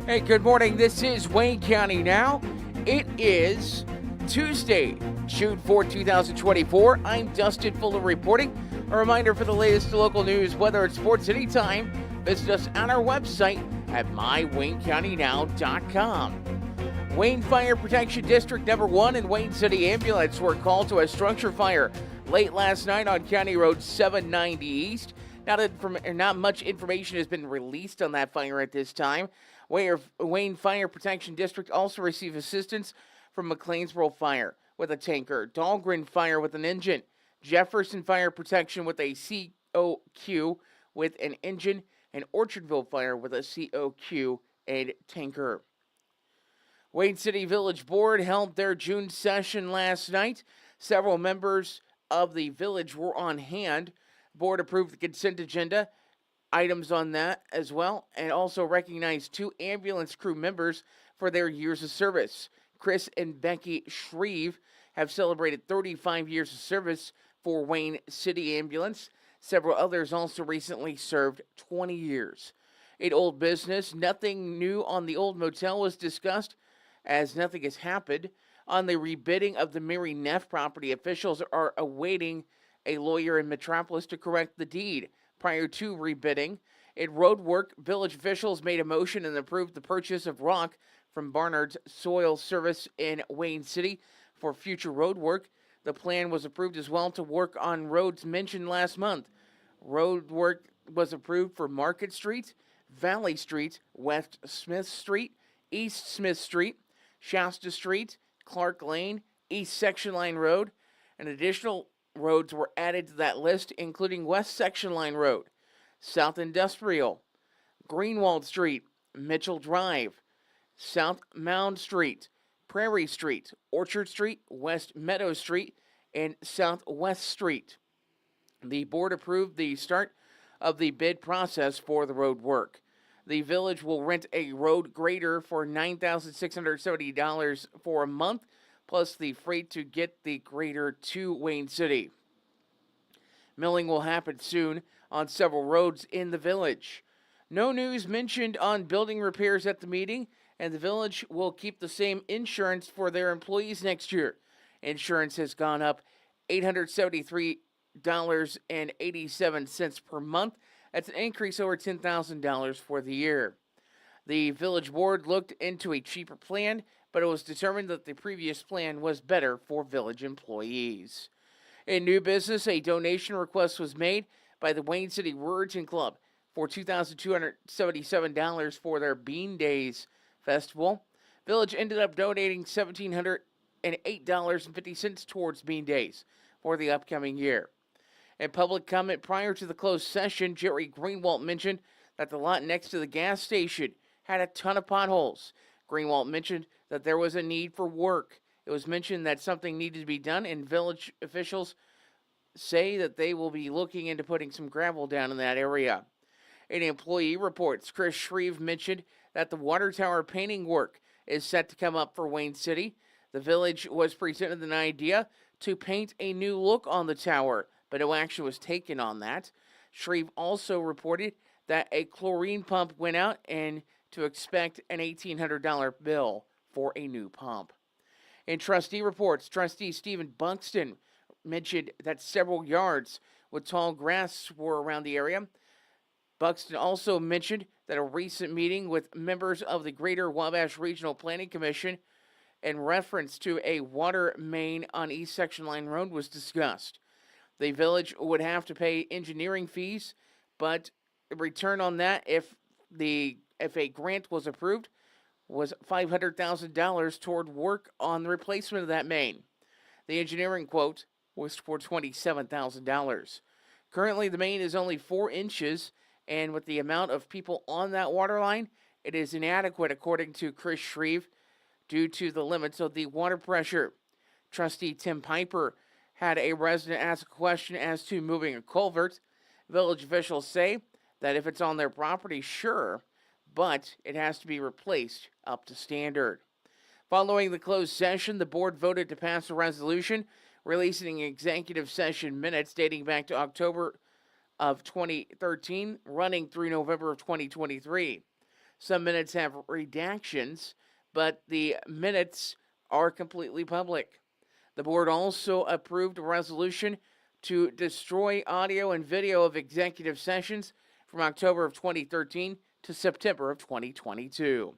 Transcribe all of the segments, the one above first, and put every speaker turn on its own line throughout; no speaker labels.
Hey, good morning. This is Wayne County Now. It is Tuesday, June 4th, 2024. I'm Dustin Fuller reporting. A reminder for the latest local news, weather, and sports anytime. Visit us on our website at mywaynecountynow.com. Wayne Fire Protection District Number 1 and Wayne City Ambulance were called to a structure fire late last night on County Road 790 East. Not much information has been released on that fire at this time. Wayne Fire Protection District also received assistance from McLeansboro Fire with a tanker, Dahlgren Fire with an engine, Jefferson Fire Protection with a COQ with an engine, and Orchardville Fire with a COQ and tanker. Wayne City Village Board held their June session last night. Several members of the village were on hand. Board approved the consent agenda items on that as well, and also recognized 2 ambulance crew members for their years of service. Chris and Becky Shreve have celebrated 35 years of service for Wayne City Ambulance. Several others also recently served 20 years. In old business, nothing new on the old motel was discussed, as nothing has happened. On the rebidding of the Mary Neff property, officials are awaiting a lawyer in Metropolis to correct the deed. Prior to rebidding, in road work, village officials made a motion and approved the purchase of rock from Barnard's Soil Service in Wayne City for future road work. The plan was approved as well to work on roads mentioned last month. Road work was approved for Market Street, Valley Street, West Smith Street, East Smith Street, Shasta Street, Clark Lane, East Section Line Road, and additional roads were added to that list, including West Section Line Road, South Industrial, Greenwald Street, Mitchell Drive, South Mound Street, Prairie Street, Orchard Street, West Meadow Street, and Southwest Street. The board approved the start of the bid process for the road work. The village will rent a road grader for $9,670 for a month, plus the freight to get the grader to Wayne City. Milling will happen soon on several roads in the village. No news mentioned on building repairs at the meeting, and the village will keep the same insurance for their employees next year. Insurance has gone up $873.87 per month. That's an increase over $10,000 for the year. The village board looked into a cheaper plan, but it was determined that the previous plan was better for village employees. In new business, a donation request was made by the Wayne City Ruritan Club for $2,277 for their Bean Days Festival. Village ended up donating $1,708.50 towards Bean Days for the upcoming year. In public comment prior to the closed session, Jerry Greenwald mentioned that the lot next to the gas station had a ton of potholes. Greenwald mentioned that there was a need for work. It was mentioned that something needed to be done, and village officials say that they will be looking into putting some gravel down in that area. In employee reports, Chris Shreve mentioned that the water tower painting work is set to come up for Wayne City. The village was presented an idea to paint a new look on the tower, but no action was taken on that. Shreve also reported that a chlorine pump went out and to expect an $1,800 bill for a new pump. In trustee reports, Trustee Stephen Buxton mentioned that several yards with tall grass were around the area. Buxton also mentioned that a recent meeting with members of the Greater Wabash Regional Planning Commission in reference to a water main on East Section Line Road was discussed. The village would have to pay engineering fees, but the return on that, if a grant was approved, was $500,000 toward work on the replacement of that main. The engineering quote was for $27,000. Currently, the main is only 4 inches, and with the amount of people on that water line, it is inadequate, according to Chris Shreve, due to the limits of the water pressure. Trustee Tim Piper had a resident ask a question as to moving a culvert. Village officials say that if it's on their property, sure, but it has to be replaced up to standard. Following the closed session, the board voted to pass a resolution releasing executive session minutes dating back to October of 2013, running through November of 2023. Some minutes have redactions, but the minutes are completely public. The board also approved a resolution to destroy audio and video of executive sessions from October of 2013 to September of 2022.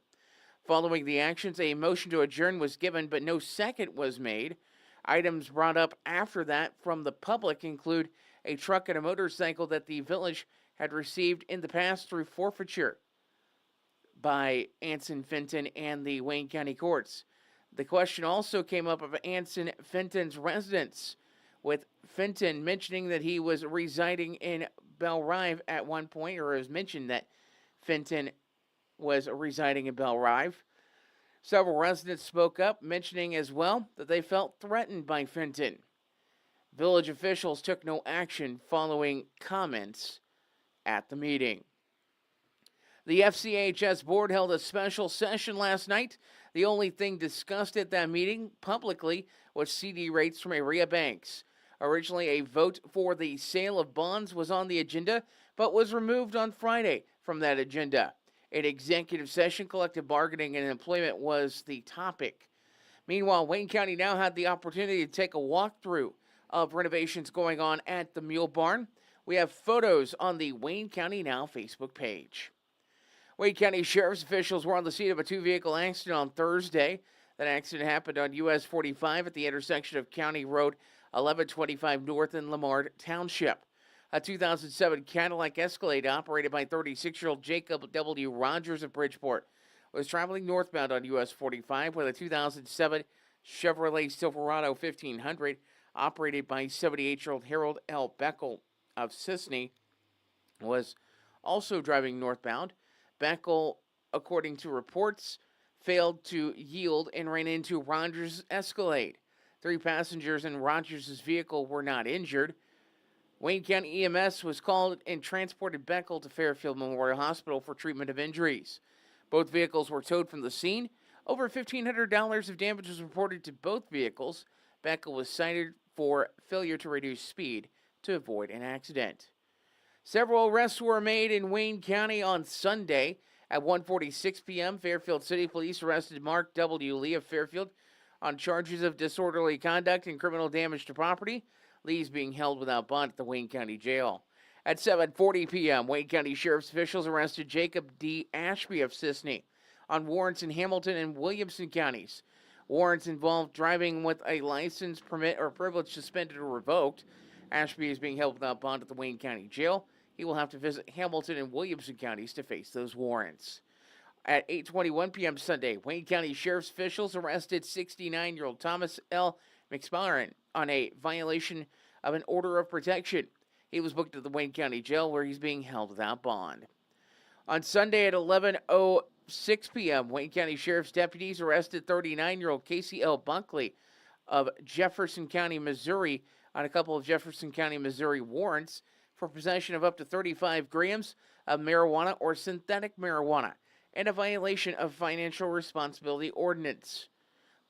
Following the actions, a motion to adjourn was given, but no second was made. Items brought up after that from the public include a truck and a motorcycle that the village had received in the past through forfeiture by Anson Fenton and the Wayne County Courts. The question also came up of Anson Fenton's residence, with Fenton mentioning that he was residing in Belle Rive at one point, or it was mentioned that Fenton was residing in Belle Rive. Several residents spoke up, mentioning as well that they felt threatened by Fenton. Village officials took no action following comments at the meeting. The FCHS board held a special session last night. The only thing discussed at that meeting publicly was CD rates from Area Banks. Originally, a vote for the sale of bonds was on the agenda, but was removed on Friday from that agenda. An executive session, collective bargaining, and employment was the topic. Meanwhile, Wayne County now had the opportunity to take a walkthrough of renovations going on at the Mule Barn. We have photos on the Wayne County Now Facebook page. Wayne County Sheriff's officials were on the scene of a two-vehicle accident on Thursday. That accident happened on US 45 at the intersection of County Road 1125 North in Lamar Township. A 2007 Cadillac Escalade operated by 36-year-old Jacob W. Rogers of Bridgeport was traveling northbound on US 45 with a 2007 Chevrolet Silverado 1500 operated by 78-year-old Harold L. Beckel of Sisney was also driving northbound. Beckel, according to reports, failed to yield and ran into Rogers' Escalade. 3 passengers in Rogers' vehicle were not injured. Wayne County EMS was called and transported Beckel to Fairfield Memorial Hospital for treatment of injuries. Both vehicles were towed from the scene. Over $1,500 of damage was reported to both vehicles. Beckel was cited for failure to reduce speed to avoid an accident. Several arrests were made in Wayne County on Sunday. At 1:46 p.m., Fairfield City Police arrested Mark W. Lee of Fairfield on charges of disorderly conduct and criminal damage to property. Lee is being held without bond at the Wayne County Jail. At 7:40 p.m., Wayne County Sheriff's officials arrested Jacob D. Ashby of Sisney on warrants in Hamilton and Williamson counties. Warrants involved driving with a license, permit, or privilege suspended or revoked. Ashby is being held without bond at the Wayne County Jail. He will have to visit Hamilton and Williamson counties to face those warrants. At 8:21 p.m. Sunday, Wayne County Sheriff's officials arrested 69-year-old Thomas L. McSparren on a violation of an order of protection. He was booked at the Wayne County Jail where he's being held without bond. On Sunday at 11:06 p.m., Wayne County Sheriff's deputies arrested 39-year-old Casey L. Bunkley of Jefferson County, Missouri on a couple of Jefferson County, Missouri warrants for possession of up to 35 grams of marijuana or synthetic marijuana and a violation of financial responsibility ordinance.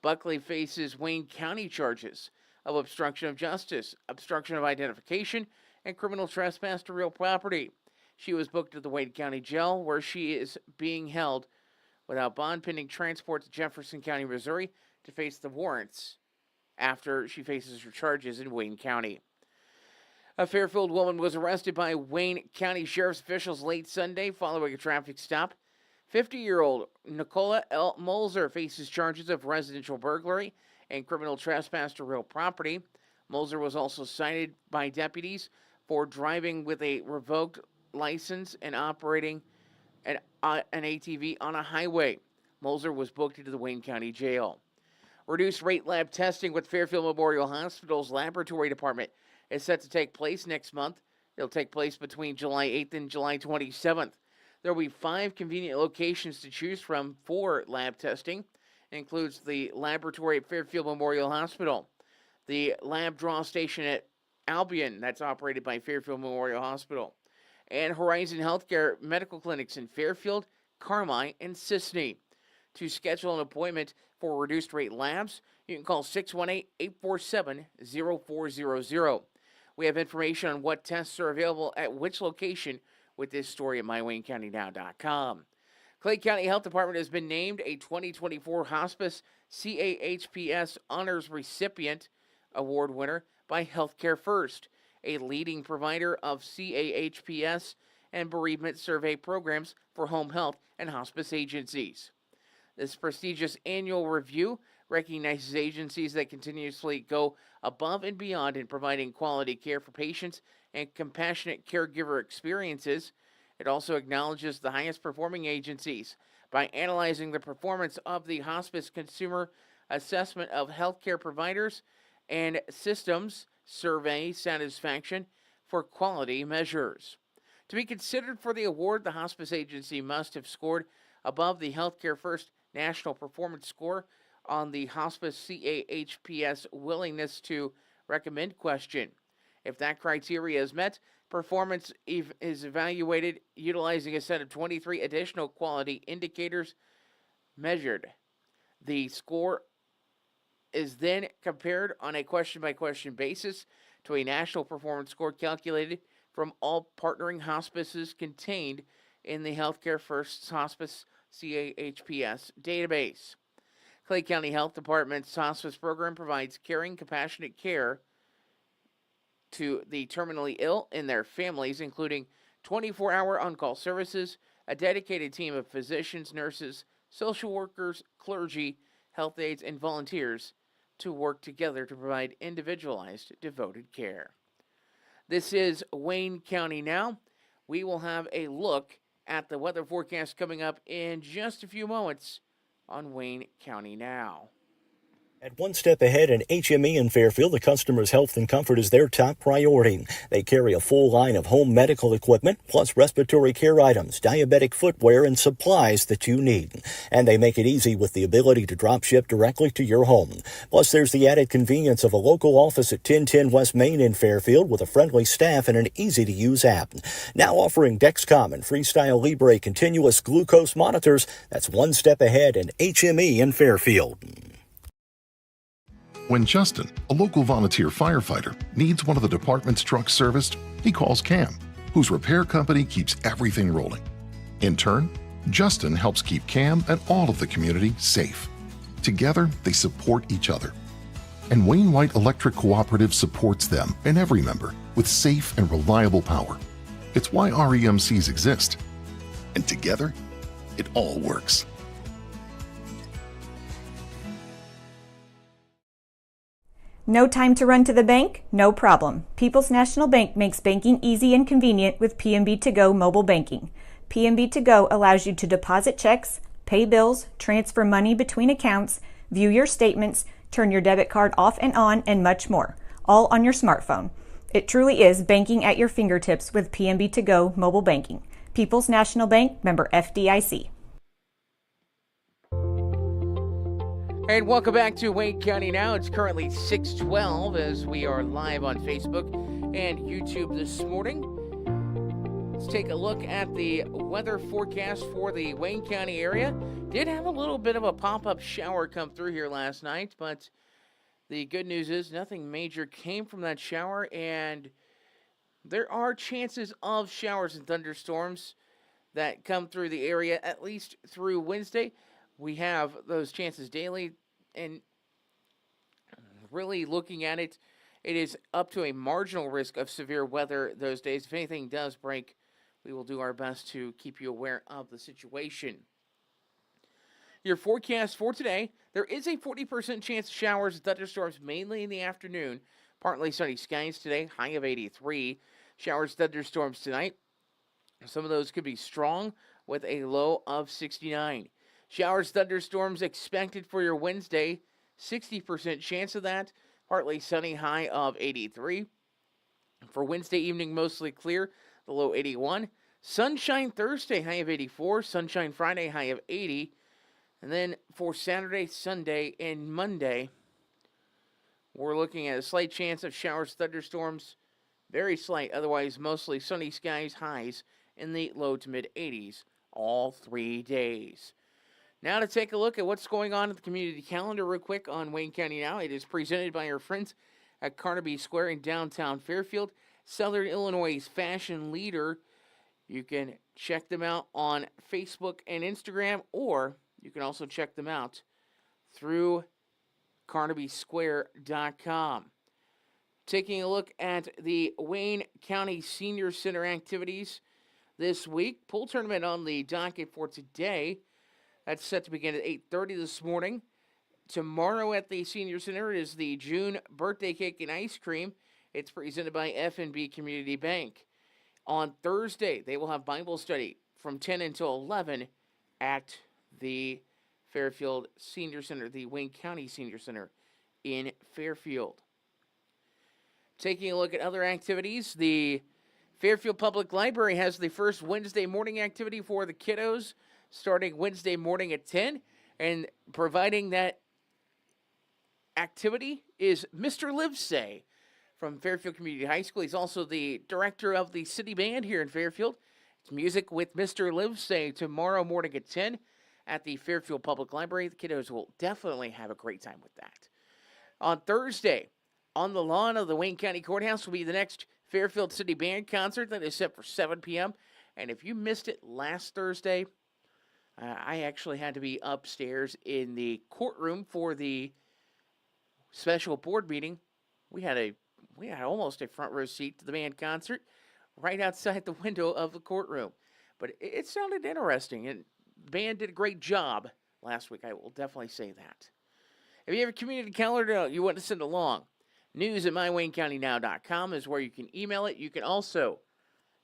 Buckley faces Wayne County charges of obstruction of justice, obstruction of identification, and criminal trespass to real property. She was booked at the Wayne County Jail where she is being held without bond pending transport to Jefferson County, Missouri to face the warrants after she faces her charges in Wayne County. A Fairfield woman was arrested by Wayne County Sheriff's officials late Sunday following a traffic stop. 50-year-old Nicola L. Molzer faces charges of residential burglary and criminal trespass to real property. Molzer was also cited by deputies for driving with a revoked license and operating an ATV on a highway. Molzer was booked into the Wayne County Jail. Reduced rate lab testing with Fairfield Memorial Hospital's laboratory department is set to take place next month. It'll take place between July 8th and July 27th. There will be 5 convenient locations to choose from for lab testing. It includes the laboratory at Fairfield Memorial Hospital, the lab draw station at Albion, that's operated by Fairfield Memorial Hospital, and Horizon Healthcare medical clinics in Fairfield, Carmi, and Sisney. To schedule an appointment for reduced rate labs, you can call 618-847-0400. We have information on what tests are available at which location with this story at mywaynecountynow.com. Clay County Health Department has been named a 2024 Hospice CAHPS Honors Recipient Award winner by Healthcare First, a leading provider of CAHPS and bereavement survey programs for home health and hospice agencies. This prestigious annual review recognizes agencies that continuously go above and beyond in providing quality care for patients and compassionate caregiver experiences. It also acknowledges the highest performing agencies by analyzing the performance of the hospice consumer assessment of healthcare providers and systems survey satisfaction for quality measures. To be considered for the award, the hospice agency must have scored above the Healthcare First National Performance Score on the Hospice CAHPS Willingness to Recommend question. If that criteria is met, performance is evaluated utilizing a set of 23 additional quality indicators measured. The score is then compared on a question-by-question basis to a national performance score calculated from all partnering hospices contained in the Healthcare First Hospice CAHPS database. Clay County Health Department's hospice program provides caring, compassionate care to the terminally ill and their families, including 24-hour on-call services, a dedicated team of physicians, nurses, social workers, clergy, health aides, and volunteers to work together to provide individualized, devoted care. This is Wayne County Now. We will have a look at the weather forecast coming up in just a few moments on Wayne County Now.
At one step ahead in HME in Fairfield, the customer's health and comfort is their top priority. They carry a full line of home medical equipment, plus respiratory care items, diabetic footwear, and supplies that you need. And they make it easy with the ability to drop ship directly to your home. Plus, there's the added convenience of a local office at 1010 West Main in Fairfield with a friendly staff and an easy-to-use app. Now offering Dexcom and Freestyle Libre continuous glucose monitors. That's one step ahead in HME in Fairfield.
When Justin, a local volunteer firefighter, needs one of the department's trucks serviced, he calls Cam, whose repair company keeps everything rolling. In turn, Justin helps keep Cam and all of the community safe. Together, they support each other. And Wayne White Electric Cooperative supports them and every member with safe and reliable power. It's why REMCs exist. And together, it all works.
No time to run to the bank? No problem. People's National Bank makes banking easy and convenient with PNB To Go mobile banking. PNB To Go allows you to deposit checks, pay bills, transfer money between accounts, view your statements, turn your debit card off and on, and much more, all on your smartphone. It truly is banking at your fingertips with PNB To Go mobile banking. People's National Bank, member FDIC.
And welcome back to Wayne County Now. It's currently 6:12 as we are live on Facebook and YouTube this morning. Let's take a look at the weather forecast for the Wayne County area. Did have a little bit of a pop-up shower come through here last night, but the good news is nothing major came from that shower, and there are chances of showers and thunderstorms that come through the area at least through Wednesday. We have those chances daily, and really looking at it, it is up to a marginal risk of severe weather those days. If anything does break, we will do our best to keep you aware of the situation. Your forecast for today, there is a 40% chance of showers and thunderstorms mainly in the afternoon. Partly sunny skies today, high of 83. Showers, thunderstorms tonight. Some of those could be strong with a low of 69. Showers, thunderstorms expected for your Wednesday, 60% chance of that. Partly sunny, high of 83. For Wednesday evening, mostly clear, the low 81. Sunshine Thursday, high of 84. Sunshine Friday, high of 80. And then for Saturday, Sunday, and Monday, we're looking at a slight chance of showers, thunderstorms. Very slight, otherwise mostly sunny skies, highs in the low to mid 80s all 3 days. Now to take a look at what's going on at the community calendar real quick on Wayne County Now. It is presented by our friends at Carnaby Square in downtown Fairfield. Southern Illinois' fashion leader. You can check them out on Facebook and Instagram, or you can also check them out through CarnabySquare.com. Taking a look at the Wayne County Senior Center activities this week. Pool tournament on the docket for today. That's set to begin at 8:30 this morning. Tomorrow at the Senior Center is the June birthday cake and ice cream. It's presented by F&B Community Bank. On Thursday, they will have Bible study from 10 until 11 at the Fairfield Senior Center, the Wayne County Senior Center in Fairfield. Taking a look at other activities, the Fairfield Public Library has the first Wednesday morning activity for the kiddos, starting Wednesday morning at 10, and providing that activity is Mr. Livesay from Fairfield Community High School. He's also the director of the city band here in Fairfield. It's music with Mr. Livesay tomorrow morning at 10 at the Fairfield Public Library. The kiddos will definitely have a great time with that. On Thursday, on the lawn of the Wayne County Courthouse will be the next Fairfield City Band concert that is set for 7 p.m. And if you missed it last Thursday, I actually had to be upstairs in the courtroom for the special board meeting. We had almost a front row seat to the band concert right outside the window of the courtroom. But it sounded interesting, and the band did a great job last week. I will definitely say that. If you have a community calendar you want to send along, news@mywaynecountynow.com is where you can email it. You can also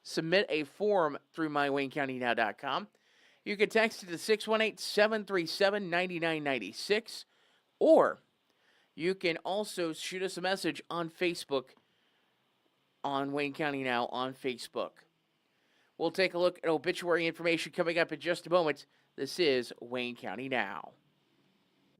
submit a form through mywaynecountynow.com. You can text it to 618-737-9996, or you can also shoot us a message on Facebook, on Wayne County Now on Facebook. We'll take a look at obituary information coming up in just a moment. This is Wayne County Now.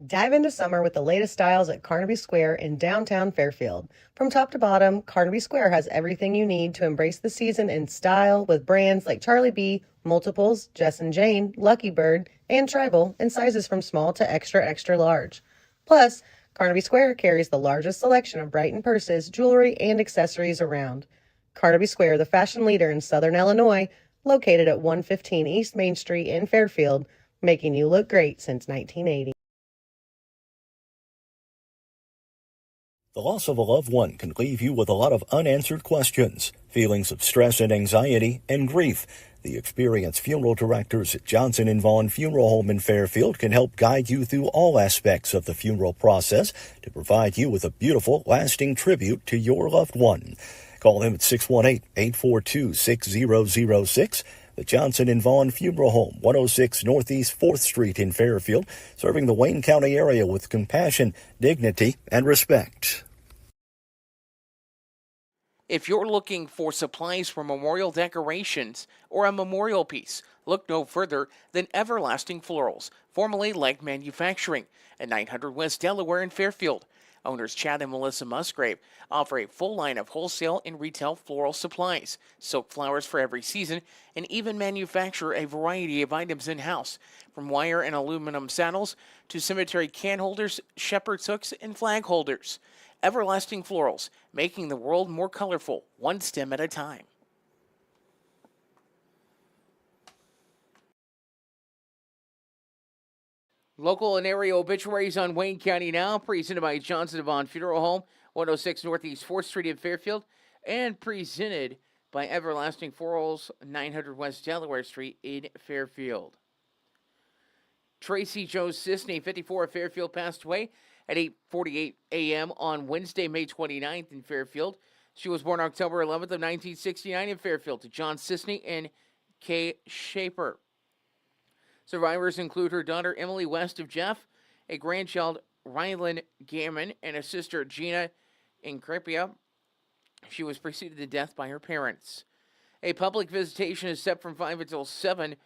Dive into summer with the latest styles at Carnaby Square in downtown Fairfield. From top to bottom, Carnaby Square has everything you need to embrace the season in style with brands like Charlie B, Multiples, Jess and Jane, Lucky Bird, and Tribal in sizes from small to extra, extra large. Plus, Carnaby Square carries the largest selection of Brighton purses, jewelry, and accessories around. Carnaby Square, the fashion leader in Southern Illinois, located at 115 East Main Street in Fairfield, making you look great since 1980.
The loss of a loved one can leave you with a lot of unanswered questions, feelings of stress and anxiety, and grief. The experienced funeral directors at Johnson & Vaughn Funeral Home in Fairfield can help guide you through all aspects of the funeral process to provide you with a beautiful, lasting tribute to your loved one. Call them at 618-842-6006. The Johnson & Vaughn Funeral Home, 106 Northeast 4th Street in Fairfield, serving the Wayne County area with compassion, dignity, and respect.
If you're looking for supplies for memorial decorations or a memorial piece, look no further than Everlasting Florals, formerly Leg Manufacturing, at 900 West Delaware in Fairfield. Owners Chad and Melissa Musgrave offer a full line of wholesale and retail floral supplies, silk flowers for every season, and even manufacture a variety of items in-house, from wire and aluminum saddles to cemetery can holders, shepherd's hooks, and flag holders. Everlasting Florals, making the world more colorful, one stem at a time. Local and area obituaries on Wayne County Now, presented by Johnson & Vaughn Funeral Home, 106 Northeast 4th Street in Fairfield, and presented by Everlasting Florals, 900 West Delaware Street in Fairfield. Tracy Jo Sisney, 54 of Fairfield, passed away at 8:48 a.m. on Wednesday, May 29th in Fairfield. She was born October 11th of 1969 in Fairfield to John Sisney and Kay Shaper. Survivors include her daughter Emily West of Jeff, a grandchild Rylan Gammon, and a sister Gina Increpia. She was preceded to death by her parents. A public visitation is set from 5 until 7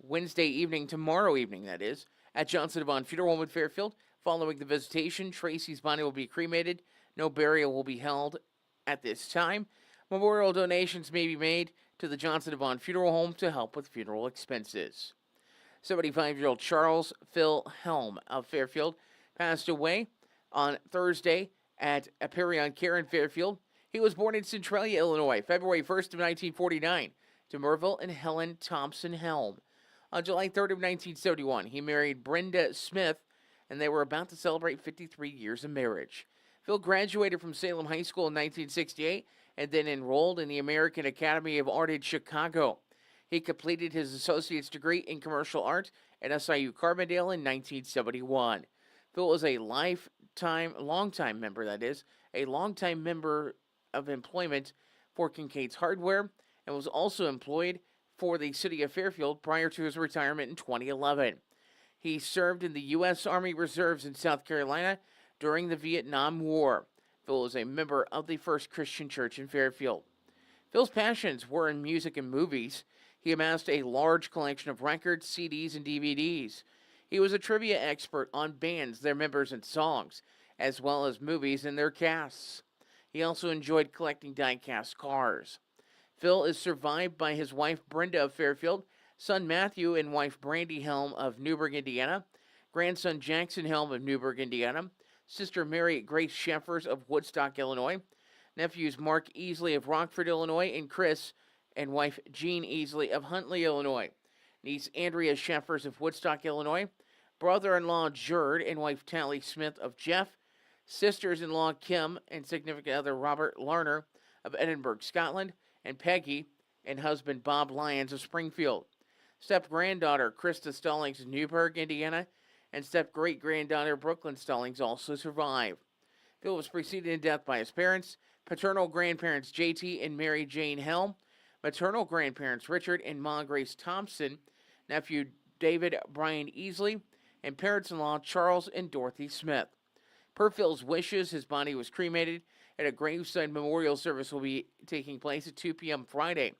Wednesday evening, tomorrow evening that is, at Johnson & Vaughn Funeral Home in Fairfield. Following the visitation, Tracy's body will be cremated. No burial will be held at this time. Memorial donations may be made to the Johnson & Vaughn Funeral Home to help with funeral expenses. 75-year-old Charles Phil Helm of Fairfield passed away on Thursday at Aperion Care in Fairfield. He was born in Centralia, Illinois, February 1st of 1949. to Merville and Helen Thompson Helm. On July 3rd of 1971, he married Brenda Smith, and they were about to celebrate 53 years of marriage. Phil graduated from Salem High School in 1968 and then enrolled in the American Academy of Art in Chicago. He completed his associate's degree in commercial art at SIU Carbondale in 1971. Phil was a longtime member of employment for Kincaid's Hardware and was also employed for the city of Fairfield prior to his retirement in 2011. He served in the U.S. Army Reserves in South Carolina during the Vietnam War. Phil is a member of the First Christian Church in Fairfield. Phil's passions were in music and movies. He amassed a large collection of records, CDs, and DVDs. He was a trivia expert on bands, their members, and songs, as well as movies and their casts. He also enjoyed collecting die-cast cars. Phil is survived by his wife Brenda of Fairfield, son Matthew and wife Brandy Helm of Newburgh, Indiana, grandson Jackson Helm of Newburgh, Indiana, sister Mary Grace Sheffers of Woodstock, Illinois, nephews Mark Easley of Rockford, Illinois, and Chris and wife Jean Easley of Huntley, Illinois, niece Andrea Sheffers of Woodstock, Illinois, brother-in-law Jerd and wife Tally Smith of Jeff, sisters-in-law Kim and significant other Robert Larner of Edinburgh, Scotland, and Peggy and husband Bob Lyons of Springfield. Step-granddaughter Krista Stallings of Newburgh, Indiana, and step-great-granddaughter Brooklyn Stallings also survive. Phil was preceded in death by his parents, paternal grandparents J.T. and Mary Jane Helm, maternal grandparents Richard and Ma Grace Thompson, nephew David Brian Easley, and parents-in-law Charles and Dorothy Smith. Per Phil's wishes, his body was cremated, and a graveside memorial service will be taking place at 2 p.m. Friday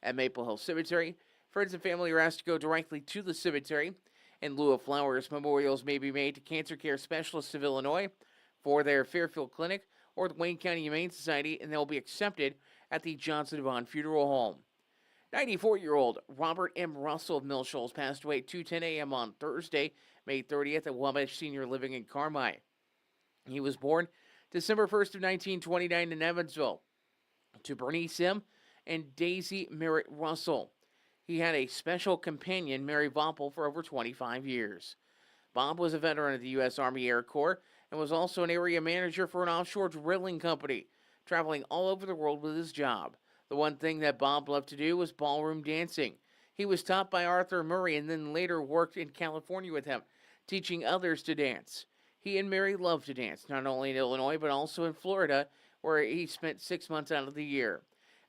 at Maple Hill Cemetery. Friends and family are asked to go directly to the cemetery. In lieu of flowers, memorials may be made to cancer care specialists of Illinois for their Fairfield Clinic or the Wayne County Humane Society, and they will be accepted at the Johnson Devon Funeral Home. 94-year-old Robert M. Russell of Mill Shoals passed away at 2:10 a.m. on Thursday, May 30th at Wabash Senior Living in Carmi. He was born December 1st of 1929 in Evansville to Bernice M. and Daisy Merritt Russell. He had a special companion, Mary Voppel, for over 25 years. Bob was a veteran of the U.S. Army Air Corps and was also an area manager for an offshore drilling company, traveling all over the world with his job. The one thing that Bob loved to do was ballroom dancing. He was taught by Arthur Murray and then later worked in California with him, teaching others to dance. He and Mary loved to dance, not only in Illinois, but also in Florida, where he spent 6 months out of the year.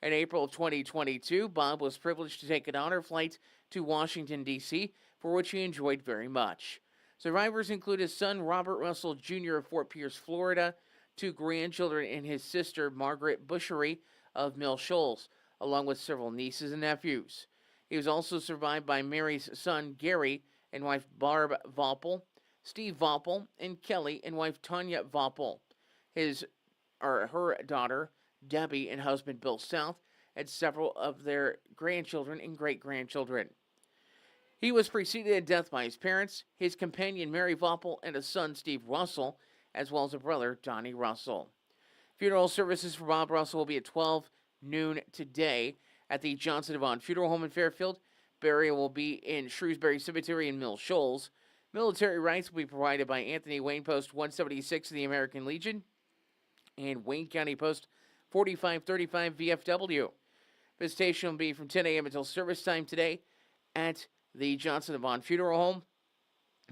In April of 2022, Bob was privileged to take an honor flight to Washington, D.C., for which he enjoyed very much. Survivors include his son, Robert Russell Jr. of Fort Pierce, Florida, 2 grandchildren, and his sister, Margaret Bushery of Mill Shoals, along with several nieces and nephews. He was also survived by Mary's son, Gary, and wife Barb Voppel, Steve Voppel, and Kelly and wife Tanya Voppel. Her daughter, Debbie, and husband Bill South, and several of their grandchildren and great-grandchildren. He was preceded in death by his parents, his companion Mary Voppel, and a son, Steve Russell, as well as a brother, Donnie Russell. Funeral services for Bob Russell will be at 12 noon today at the Johnson Devon Funeral Home in Fairfield. Burial will be in Shrewsbury Cemetery in Mill Shoals. Military rights will be provided by Anthony Wayne Post 176 of the American Legion and Wayne County Post 4535 VFW. Visitation will be from 10 a.m. until service time today at the Johnson Devon Funeral Home.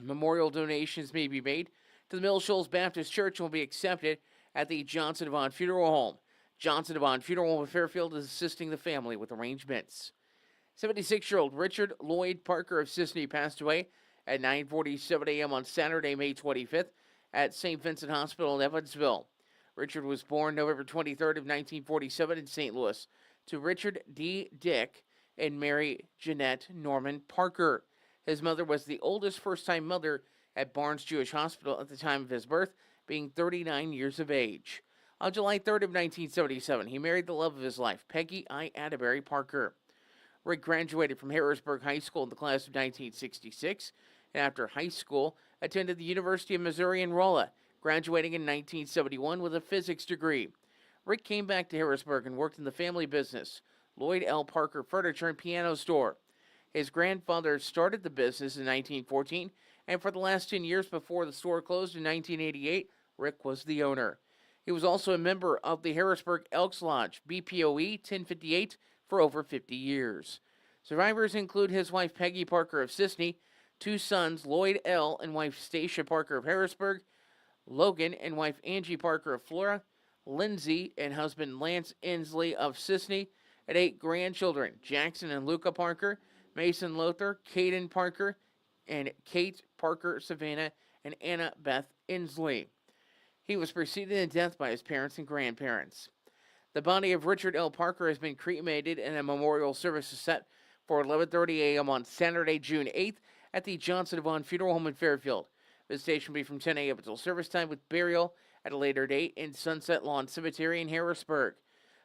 Memorial donations may be made to the Mill Shoals Baptist Church and will be accepted at the Johnson Devon Funeral Home. Johnson Devon Funeral Home in Fairfield is assisting the family with arrangements. 76-year-old Richard Lloyd Parker of Sisney passed away at 9:47 a.m. on Saturday, May 25th at St. Vincent Hospital in Evansville. Richard was born November 23rd of 1947 in St. Louis to Richard D. Dick and Mary Jeanette Norman Parker. His mother was the oldest first-time mother at Barnes Jewish Hospital at the time of his birth, being 39 years of age. On July 3rd of 1977, he married the love of his life, Peggy I. Atterbury Parker. Rick graduated from Harrisburg High School in the class of 1966, and after high school, attended the University of Missouri in Rolla, graduating in 1971 with a physics degree. Rick came back to Harrisburg and worked in the family business, Lloyd L. Parker Furniture and Piano Store. His grandfather started the business in 1914, and for the last 10 years before the store closed in 1988, Rick was the owner. He was also a member of the Harrisburg Elks Lodge, BPOE 1058, for over 50 years. Survivors include his wife Peggy Parker of Sisney, two sons Lloyd L. and wife Stacia Parker of Harrisburg, Logan and wife Angie Parker of Flora, Lindsay and husband Lance Inslee of Sisney, and 8 grandchildren, Jackson and Luca Parker, Mason Lothar, Caden Parker, and Kate Parker Savannah, and Anna Beth Inslee. He was preceded in death by his parents and grandparents. The body of Richard L. Parker has been cremated, and a memorial service is set for 11:30 a.m. on Saturday, June 8th at the Johnson Devon Funeral Home in Fairfield. Visitation will be from 10 a.m. until service time, with burial at a later date in Sunset Lawn Cemetery in Harrisburg.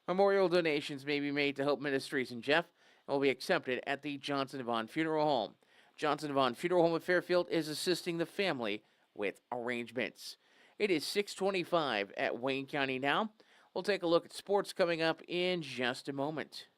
Memorial donations may be made to Hope Ministries in Jeff and will be accepted at the Johnson Devon Funeral Home. Johnson Devon Funeral Home in Fairfield is assisting the family with arrangements. It is 6:25 at Wayne County now. We'll take a look at sports coming up in just a moment.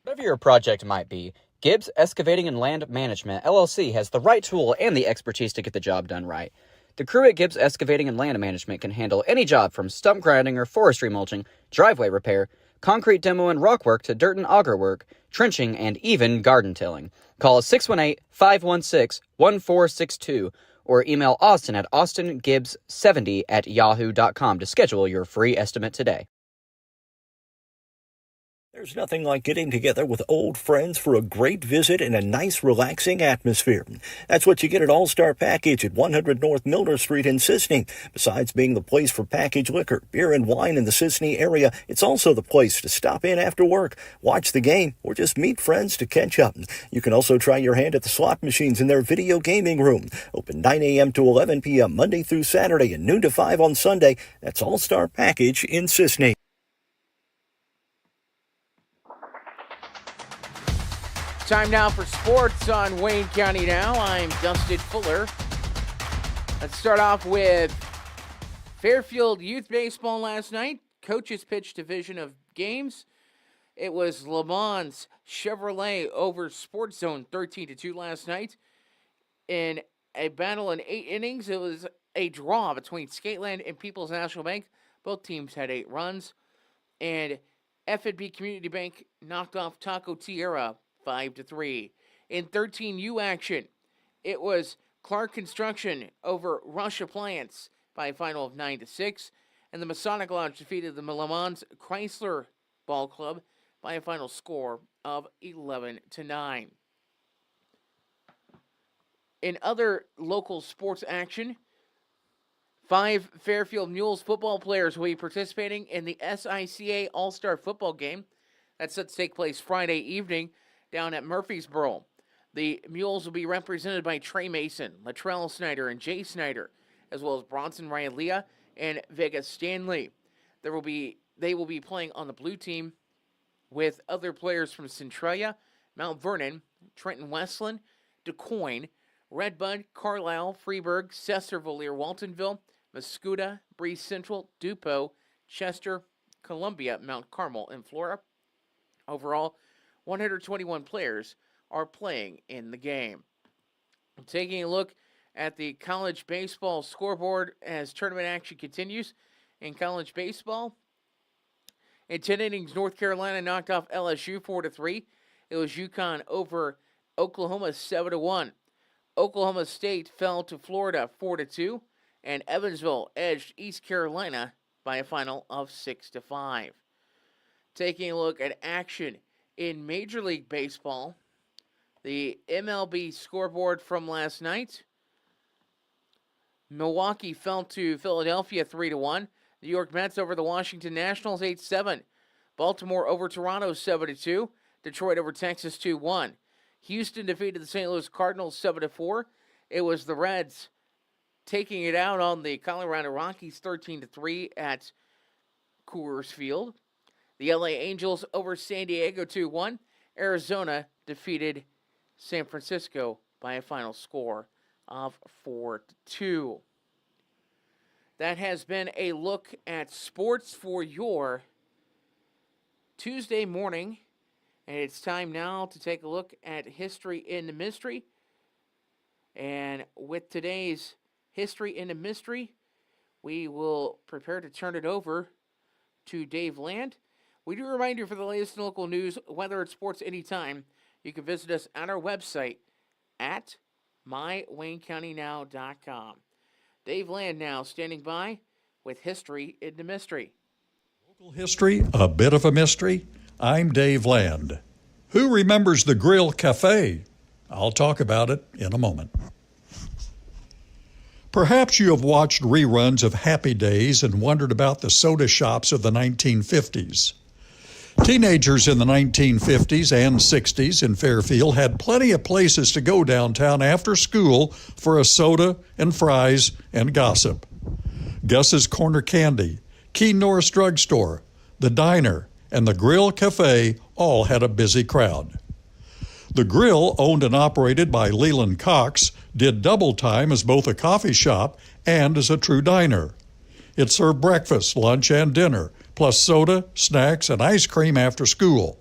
Whatever your project might be, Gibbs Excavating and Land Management, LLC, has the right tool and the expertise to get the job done right. The crew at Gibbs Excavating and Land Management can handle any job from stump grinding or forestry mulching, driveway repair, concrete demo and rock work to dirt and auger work, trenching, and even garden tilling. Call 618-516-1462 or email Austin at austingibbs70@yahoo.com to schedule your free estimate today.
There's nothing like getting together with old friends for a great visit in a nice, relaxing atmosphere. That's what you get at All-Star Package at 100 North Milner Street in Sisney. Besides being the place for packaged liquor, beer, and wine in the Sisney area, it's also the place to stop in after work, watch the game, or just meet friends to catch up. You can also try your hand at the slot machines in their video gaming room. Open 9 a.m. to 11 p.m. Monday through Saturday and noon to 5 on Sunday. That's All-Star Package in Sisney.
Time now for sports on Wayne County Now. I'm Dustin Fuller. Let's start off with Fairfield Youth Baseball last night. Coaches pitched division of games. It was Le Mans Chevrolet over Sports Zone 13-2 last night. In a battle in 8 innings, it was a draw between Skateland and People's National Bank. Both teams had 8 runs. And F&B Community Bank knocked off Taco Tierra 5-3. In 13U action, it was Clark Construction over Rush Appliance by a final of 9-6, and the Masonic Lodge defeated the Le Mans Chrysler Ball Club by a final score of 11-9. In other local sports action, 5 Fairfield Mules football players will be participating in the SICA All-Star Football Game. That's set to take place Friday evening down at Murfreesboro. The Mules will be represented by Trey Mason, Latrell Snyder, and Jay Snyder, as well as Bronson Ryan and Vega Stanley. They will be playing on the blue team with other players from Centralia, Mount Vernon, Trenton Westland, DeCoin, Redbud, Carlisle, Freeburg, Cesar-Valier, Waltonville, Mascoutah, Breeze Central, Dupo, Chester, Columbia, Mount Carmel, and Flora. Overall, 121 players are playing in the game. Taking a look at the college baseball scoreboard as tournament action continues. In college baseball, in 10 innings, North Carolina knocked off LSU 4-3. It was UConn over Oklahoma 7-1. Oklahoma State fell to Florida 4-2, and Evansville edged East Carolina by a final of 6-5. Taking a look at action in Major League Baseball, the MLB scoreboard from last night, Milwaukee fell to Philadelphia 3-1. New York Mets over the Washington Nationals 8-7. Baltimore over Toronto 7-2. Detroit over Texas 2-1. Houston defeated the St. Louis Cardinals 7-4. It was the Reds taking it out on the Colorado Rockies 13-3 at Coors Field. The LA Angels over San Diego 2-1. Arizona defeated San Francisco by a final score of 4-2. That has been a look at sports for your Tuesday morning, and it's time now to take a look at History in the Mystery. And with today's History in the Mystery, we will prepare to turn it over to Dave Land. We do remind you for the latest local news, weather, and sports anytime, you can visit us on our website at mywaynecountynow.com. Dave Land now standing by with History in the Mystery.
Local history, a bit of a mystery. I'm Dave Land. Who remembers the Grill Cafe? I'll talk about it in a moment. Perhaps you have watched reruns of Happy Days and wondered about the soda shops of the 1950s. Teenagers in the 1950s and 60s in Fairfield had plenty of places to go downtown after school for a soda and fries and gossip. Gus's Corner Candy, Keen Norris Drugstore, the Diner, and the Grill Cafe all had a busy crowd. The Grill, owned and operated by Leland Cox, did double time as both a coffee shop and as a true diner. It served breakfast, lunch, and dinner, plus soda, snacks, and ice cream after school.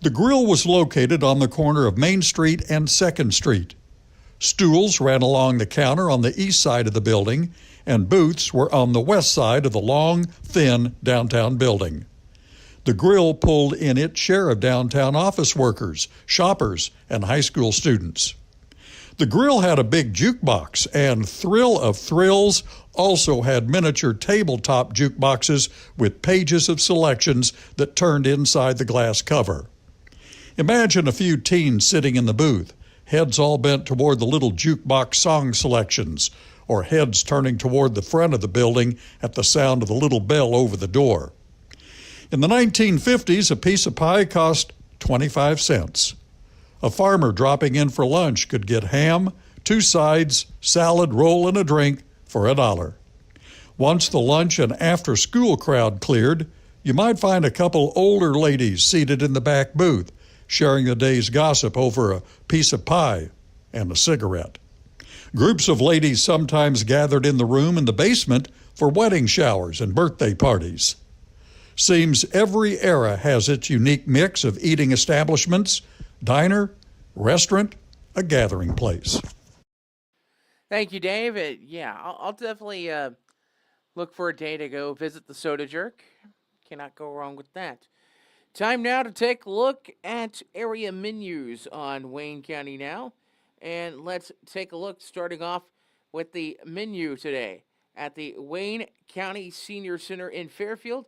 The Grill was located on the corner of Main Street and 2nd Street. Stools ran along the counter on the east side of the building, and booths were on the west side of the long, thin downtown building. The Grill pulled in its share of downtown office workers, shoppers, and high school students. The Grill had a big jukebox, and Thrill of Thrills also had miniature tabletop jukeboxes with pages of selections that turned inside the glass cover. Imagine a few teens sitting in the booth, heads all bent toward the little jukebox song selections, or heads turning toward the front of the building at the sound of the little bell over the door. In the 1950s, a piece of pie cost 25 cents. A farmer dropping in for lunch could get ham, 2 sides, salad, roll, and a drink for $1. Once the lunch and after-school crowd cleared, you might find a couple older ladies seated in the back booth, sharing the day's gossip over a piece of pie and a cigarette. Groups of ladies sometimes gathered in the room in the basement for wedding showers and birthday parties. Seems every era has its unique mix of eating establishments, diner, restaurant, a gathering place.
Thank you, Dave. I'll definitely look for a day to go visit the Soda Jerk. Cannot go wrong with that. Time now to take a look at area menus on Wayne County Now. And let's take a look, starting off with the menu today at the Wayne County Senior Center in Fairfield.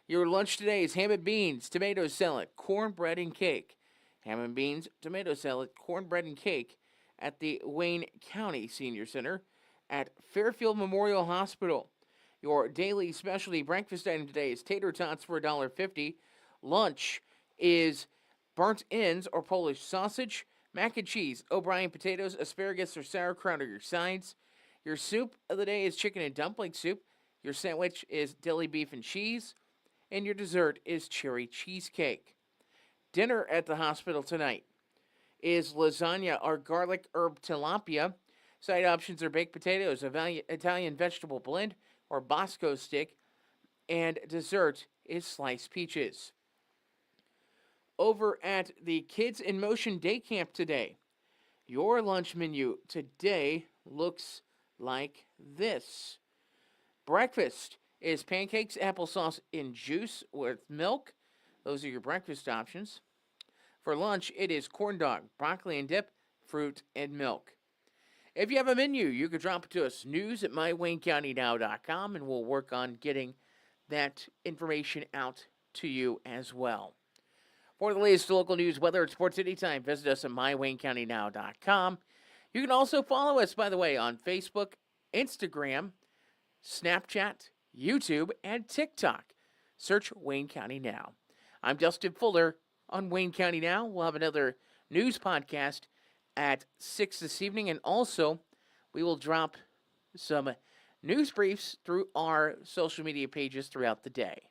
Your lunch today is ham and beans, tomato salad, cornbread, and cake. Ham and beans, tomato salad, cornbread, and cake at the Wayne County Senior Center at Fairfield Memorial Hospital. Your daily specialty breakfast item today is tater tots for $1.50. Lunch is burnt ends or Polish sausage, mac and cheese, O'Brien potatoes, asparagus, or sauerkraut are your sides. Your soup of the day is chicken and dumpling soup. Your sandwich is deli beef and cheese. And your dessert is cherry cheesecake. Dinner at the hospital tonight is lasagna or garlic herb tilapia. Side options are baked potatoes, Italian vegetable blend, or Bosco stick. And dessert is sliced peaches. Over at the Kids in Motion Day Camp today, your lunch menu today looks like this. Breakfast is pancakes, applesauce, and juice with milk. Those are your breakfast options. For lunch, it is corn dog, broccoli and dip, fruit, and milk. If you have a menu, you can drop it to us, news@mywaynecountynow.com, and we'll work on getting that information out to you as well. For the latest local news, weather, and sports anytime, visit us at mywaynecountynow.com. You can also follow us, by the way, on Facebook, Instagram, Snapchat, YouTube, and TikTok. Search Wayne County Now. I'm Dustin Fuller on Wayne County Now. We'll have another news podcast at 6 this evening, and also we will drop some news briefs through our social media pages throughout the day.